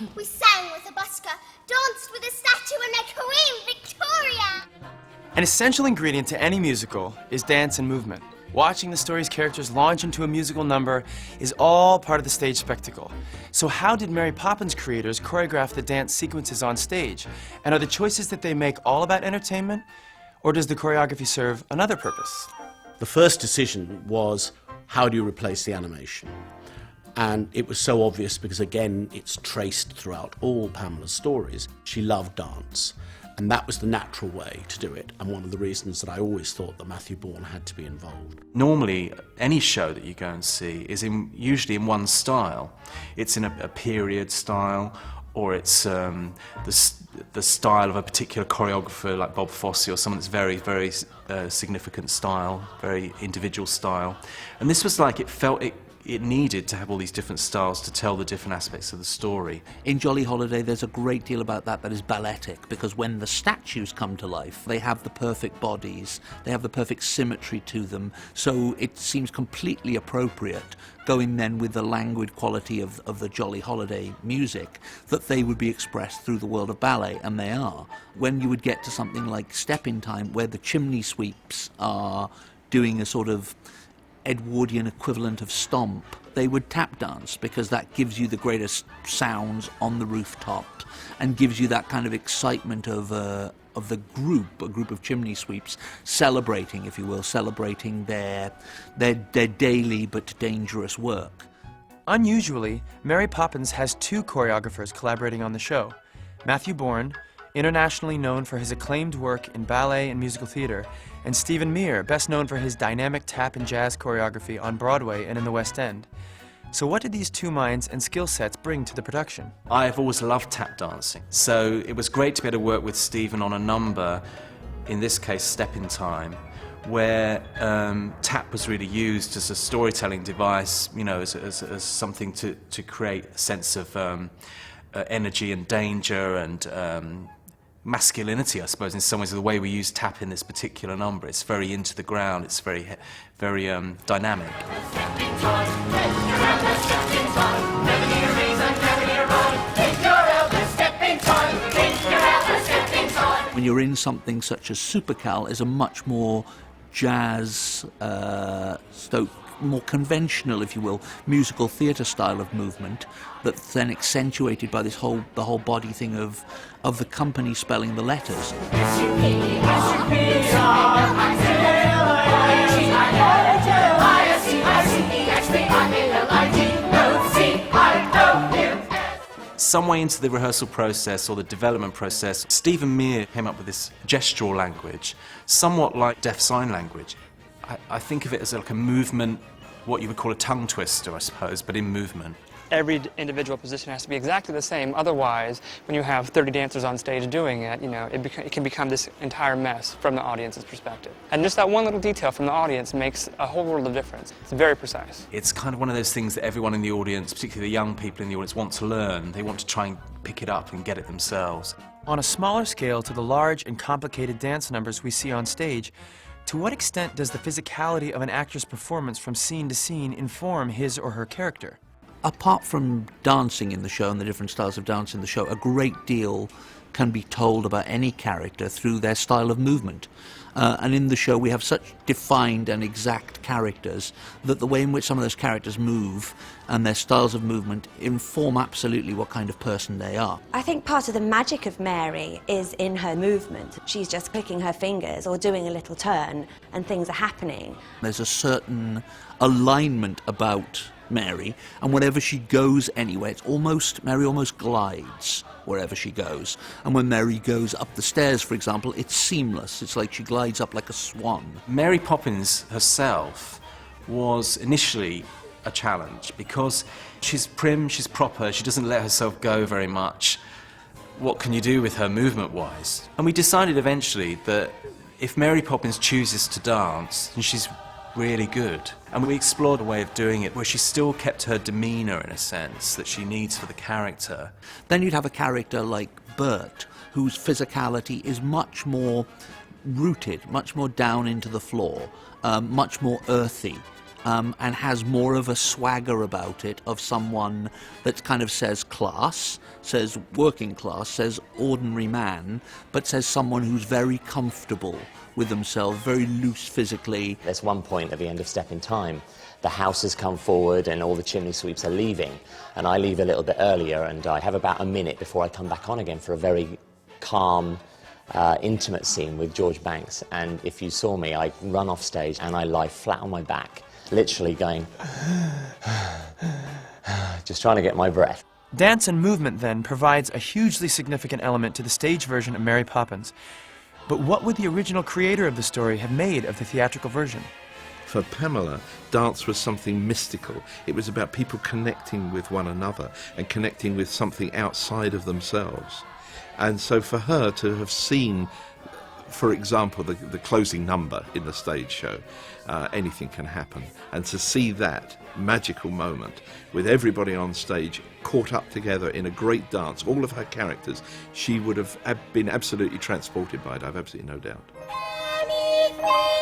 We sang with a busker, danced with a statue, and met Queen Victoria. An essential ingredient to any musical is dance and movement. Watching the story's characters launch into a musical number is all part of the stage spectacle. So how did Mary Poppins creators choreograph the dance sequences on stage? And are the choices that they make all about entertainment? Or does the choreography serve another purpose? The first decision was, how do you replace the animation? And it was so obvious because, again, it's traced throughout all Pamela's stories. She loved dance. And that was the natural way to do it, and one of the reasons that I always thought that Matthew Bourne had to be involved. Normally, any show that you go and see is usually in one style. It's in a period style, or it's the style of a particular choreographer like Bob Fosse, or someone that's very, very significant style, very individual style. And this was like, it needed to have all these different styles to tell the different aspects of the story. In Jolly Holiday, there's a great deal about that is balletic, because when the statues come to life, they have the perfect bodies, they have the perfect symmetry to them, so it seems completely appropriate, going then with the languid quality of the Jolly Holiday music, that they would be expressed through the world of ballet, and they are. When you would get to something like Step in Time, where the chimney sweeps are doing a sort of Edwardian equivalent of stomp, they would tap dance, because that gives you the greatest sounds on the rooftop and gives you that kind of excitement of a group of chimney sweeps celebrating, if you will, celebrating their daily but dangerous work. Unusually, Mary Poppins has two choreographers collaborating on the show. Matthew Bourne, internationally known for his acclaimed work in ballet and musical theater, and Stephen Mear, best known for his dynamic tap and jazz choreography on Broadway and in the West End. So what did these two minds and skill sets bring to the production? I've always loved tap dancing, so it was great to be able to work with Stephen on a number, in this case Step in Time, where tap was really used as a storytelling device, you know, as something to create a sense of energy and danger and masculinity, I suppose, in some ways, of the way we use tap in this particular number. It's very into the ground, it's very dynamic. When you're in something such as Supercal, is a much more jazz, more conventional, if you will, musical theatre style of movement that's then accentuated by the whole body thing of the company spelling the letters. Some way into the rehearsal process or the development process, Stephen Mear came up with this gestural language, somewhat like deaf sign language. I think of it as like a movement, what you would call a tongue twister, I suppose, but in movement. Every individual position has to be exactly the same, otherwise, when you have 30 dancers on stage doing it, you know, it can become this entire mess from the audience's perspective. And just that one little detail from the audience makes a whole world of difference. It's very precise. It's kind of one of those things that everyone in the audience, particularly the young people in the audience, want to learn. They want to try and pick it up and get it themselves. On a smaller scale to the large and complicated dance numbers we see on stage, to what extent does the physicality of an actor's performance from scene to scene inform his or her character? Apart from dancing in the show and the different styles of dance in the show, a great deal can be told about any character through their style of movement. And in the show we have such defined and exact characters that the way in which some of those characters move and their styles of movement inform absolutely what kind of person they are. I think part of the magic of Mary is in her movement. She's just clicking her fingers or doing a little turn and things are happening. There's a certain alignment about Mary, and whenever she goes anywhere, Mary almost glides wherever she goes. And when Mary goes up the stairs, for example, it's seamless. It's like she glides up like a swan. Mary Poppins herself was initially a challenge because she's prim, she's proper, she doesn't let herself go very much. What can you do with her movement-wise? And we decided eventually that if Mary Poppins chooses to dance, then she's really good. And we explored a way of doing it where she still kept her demeanour, in a sense, that she needs for the character. Then you'd have a character like Bert, whose physicality is much more rooted, much more down into the floor, much more earthy. and has more of a swagger about it of someone that kind of says class, says working class, says ordinary man, but says someone who's very comfortable with themselves, very loose physically. There's one point at the end of Step in Time, the house has come forward and all the chimney sweeps are leaving, and I leave a little bit earlier, and I have about a minute before I come back on again for a very calm, intimate scene with George Banks. And if you saw me, I run off stage and I lie flat on my back, literally going just trying to get my breath. Dance and movement, then, provides a hugely significant element to the stage version of Mary Poppins. But what would the original creator of the story have made of the theatrical version? For Pamela, dance was something mystical. It was about people connecting with one another and connecting with something outside of themselves. And so for her to have seen, for example, the closing number in the stage show, Anything Can Happen, and to see that magical moment with everybody on stage caught up together in a great dance, all of her characters, she would have been absolutely transported by it, I've absolutely no doubt. Anything